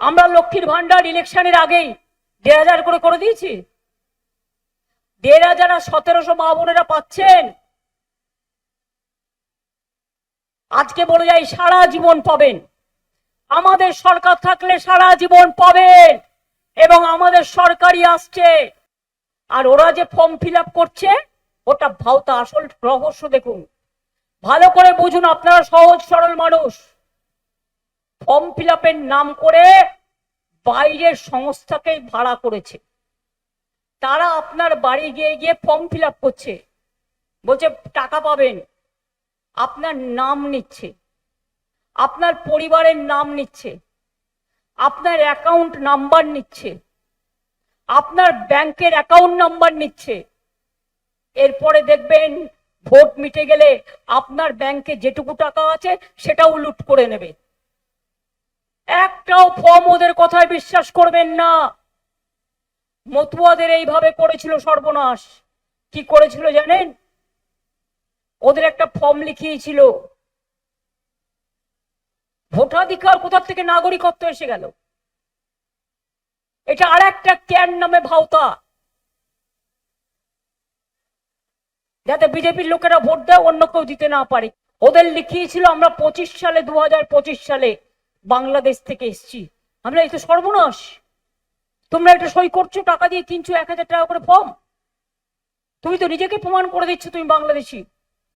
আমরা লক্ষ্মীর ভান্ডার ইলেকশনের আগেই 1,500 করে দিয়েছি। 1,500 আর 1,700 মা বোনেরা পাচ্ছেন। আজকে বলে যাই সারা জীবন পাবেন। আমাদের সরকার থাকলে সারা জীবন পাবেন, এবং আমাদের সরকারই আসছে। আর ওরা যে ফর্ম ফিল আপ করছে ওটা ভাওতা। আসল রহস্য দেখুন, ভালো করে বুঝুন, আপনারা সহজ সরল মানুষ। ফর্ম ফিল আপের নাম করে বাইরের সংস্থাকে ভাড়া করেছে, তারা আপনার বাড়ি গিয়ে গিয়ে ফর্ম ফিল আপ করছে, বলছে টাকা পাবেন। আপনার নাম নিচ্ছে, আপনার পরিবারের নাম নিচ্ছে, আপনার অ্যাকাউন্ট নাম্বার নিচ্ছে, আপনার ব্যাংকের অ্যাকাউন্ট নাম্বার নিচ্ছে। এরপরে দেখবেন ভোট মিটে গেলে আপনার ব্যাংকে যেটুকু টাকা আছে সেটাও লুট করে নেবে। একটাও ফর্ম ওদের কথায় বিশ্বাস করবেন না। মতুয়াদের এইভাবে করেছিল সর্বনাশ। কি করেছিল জানেন? ওদের একটা ফর্ম লিখিয়েছিল, ভোটাধিকার কোথা থেকে নাগরিকত্ব এসে গেল। এটা আর একটা ক্যান নামে ভাওতা, যাতে বিজেপির লোকেরা ভোট দেয়, অন্য কেউ দিতে না পারে। ওদের লিখিয়েছিল আমরা 2025 সালে বাংলাদেশ থেকে এসছি। আমরা এই তো সর্বনাশ। তোমরা এটা সই করছো, টাকা দিয়ে কিনছো 1,000 টাকা করে ফর্ম। তুমি তো নিজেকে প্রমাণ করে দিচ্ছ তুমি বাংলাদেশি।